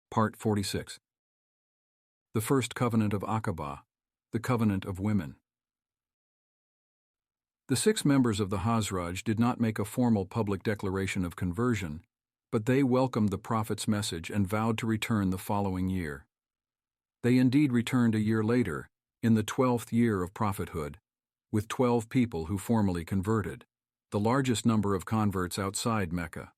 Part 46. The First Covenant of Aqaba, the Covenant of Women. The 6 members of the Hazraj did not make a formal public declaration of conversion, but they welcomed the prophet's message and vowed to return the following year. They indeed returned a year later, in the 12th year of prophethood, with 12 people who formally converted, the largest number of converts outside Mecca.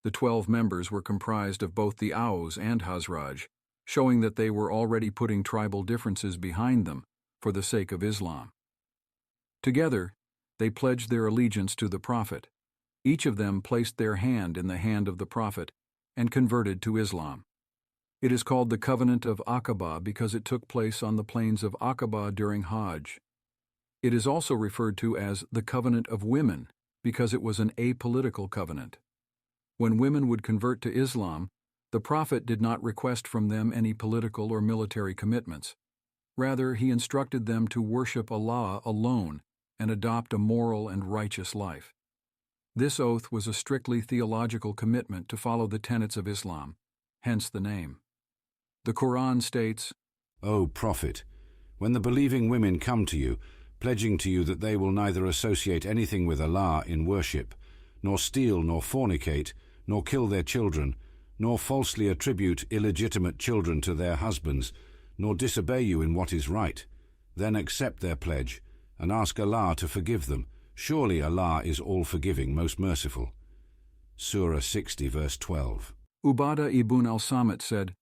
The 12 members were comprised of both the Aus and Hazraj, showing that they were already putting tribal differences behind them for the sake of Islam. Together, they pledged their allegiance to the Prophet. Each of them placed their hand in the hand of the Prophet and converted to Islam. It is called the Covenant of Aqaba because it took place on the plains of Aqaba during Hajj. It is also referred to as the Covenant of Women because it was an apolitical covenant. When women would convert to Islam, the Prophet did not request from them any political or military commitments. Rather, he instructed them to worship Allah alone and adopt a moral and righteous life. This oath was a strictly theological commitment to follow the tenets of Islam, hence the name. The Quran states, O Prophet, when the believing women come to you, pledging to you that they will neither associate anything with Allah in worship, nor steal nor fornicate, nor kill their children, nor falsely attribute illegitimate children to their husbands, nor disobey you in what is right, then accept their pledge, and ask Allah to forgive them. Surely Allah is all-forgiving, most merciful. Surah 60, verse 12. Ubadah ibn al-Samit said,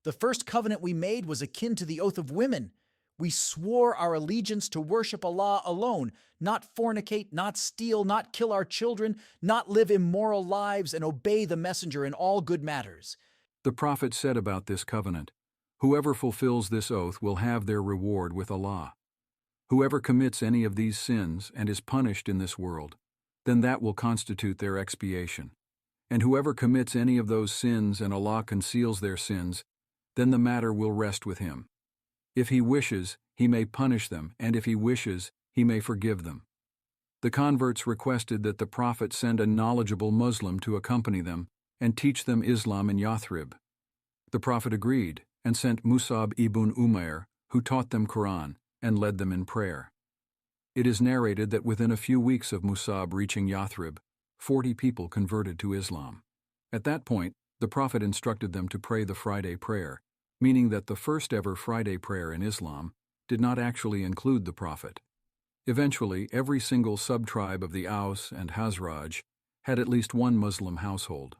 The first covenant we made was akin to the oath of women. We swore our allegiance to worship Allah alone, not fornicate, not steal, not kill our children, not live immoral lives, and obey the messenger in all good matters. The Prophet said about this covenant, whoever fulfills this oath will have their reward with Allah. Whoever commits any of these sins and is punished in this world, then that will constitute their expiation. And whoever commits any of those sins and Allah conceals their sins, then the matter will rest with him. If he wishes, he may punish them, and if he wishes, he may forgive them. The converts requested that the Prophet send a knowledgeable Muslim to accompany them and teach them Islam in Yathrib. The Prophet agreed and sent Musab ibn Umair, who taught them Quran and led them in prayer. It is narrated that within a few weeks of Musab reaching Yathrib, 40 people converted to Islam. At that point, the Prophet instructed them to pray the Friday prayer, meaning that the first ever Friday prayer in Islam did not actually include the Prophet. Eventually, every single sub-tribe of the Aus and Hazraj had at least one Muslim household.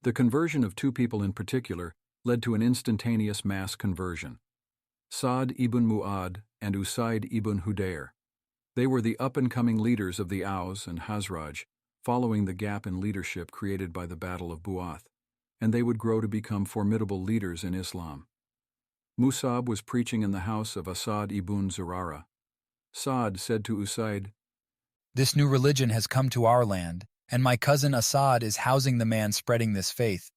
The conversion of 2 people in particular led to an instantaneous mass conversion: Sa'd ibn Mu'ad and Usaid ibn Hudayr. They were the up-and-coming leaders of the Aus and Hazraj, following the gap in leadership created by the Battle of Bu'ath, and they would grow to become formidable leaders in Islam. Musab was preaching in the house of Asad ibn Zurara. Sa'd said to Usaid, This new religion has come to our land, and my cousin Asad is housing the man spreading this faith.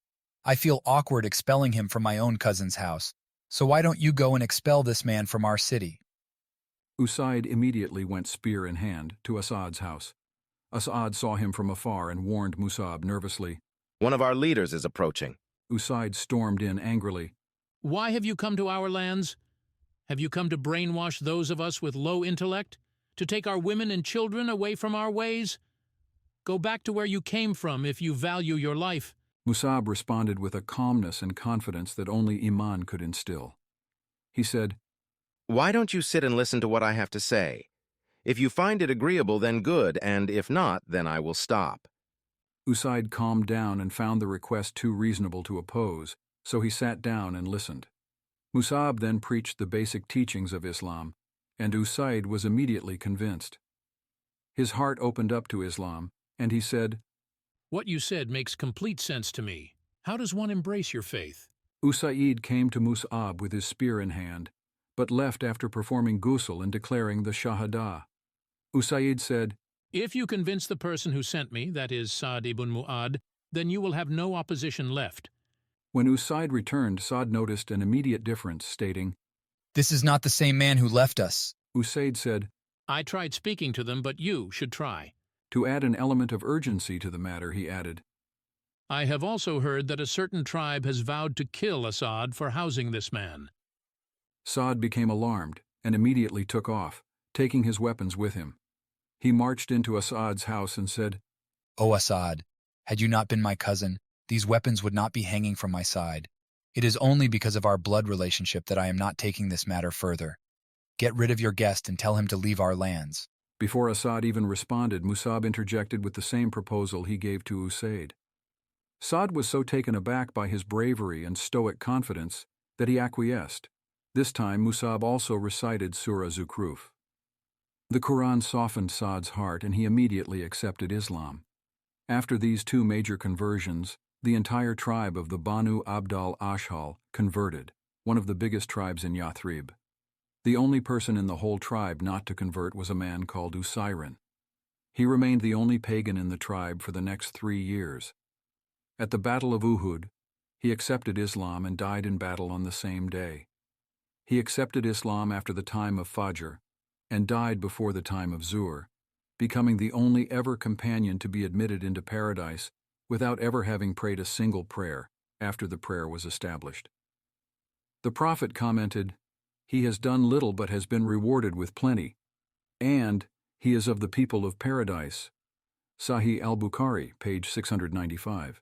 I feel awkward expelling him from my own cousin's house, so why don't you go and expel this man from our city? Usaid immediately went spear in hand to Asad's house. Asad saw him from afar and warned Musab nervously. One of our leaders is approaching. Usaid stormed in angrily. Why have you come to our lands? Have you come to brainwash those of us with low intellect? To take our women and children away from our ways? Go back to where you came from if you value your life. Musab responded with a calmness and confidence that only Iman could instill. He said, Why don't you sit and listen to what I have to say? If you find it agreeable, then good, and if not, then I will stop. Usaid calmed down and found the request too reasonable to oppose, so he sat down and listened. Musab then preached the basic teachings of Islam, and Usaid was immediately convinced. His heart opened up to Islam, and he said, What you said makes complete sense to me. How does one embrace your faith? Usaid came to Mus'ab with his spear in hand, but left after performing ghusl and declaring the Shahadah. Usaid said, If you convince the person who sent me, that is Sa'd ibn Mu'ad, then you will have no opposition left. When Usaid returned, Sa'd noticed an immediate difference, stating, This is not the same man who left us. Usaid said, I tried speaking to them, but you should try. To add an element of urgency to the matter, he added, I have also heard that a certain tribe has vowed to kill Assad for housing this man. Saad became alarmed and immediately took off, taking his weapons with him. He marched into Assad's house and said, O Assad, had you not been my cousin, these weapons would not be hanging from my side. It is only because of our blood relationship that I am not taking this matter further. Get rid of your guest and tell him to leave our lands. Before Assad even responded, Musab interjected with the same proposal he gave to Usaid. Saad was so taken aback by his bravery and stoic confidence that he acquiesced. This time Musab also recited Surah Zukhruf. The Quran softened Saad's heart and he immediately accepted Islam. After these two major conversions, the entire tribe of the Banu Abdal Ashhal converted, one of the biggest tribes in Yathrib. The only person in the whole tribe not to convert was a man called Usairin. He remained the only pagan in the tribe for the next 3 years. At the Battle of Uhud, he accepted Islam and died in battle on the same day. He accepted Islam after the time of Fajr and died before the time of Zuhr, becoming the only ever companion to be admitted into paradise without ever having prayed a single prayer after the prayer was established. The Prophet commented, "He has done little but has been rewarded with plenty, and he is of the people of paradise." Sahih al-Bukhari, page 695.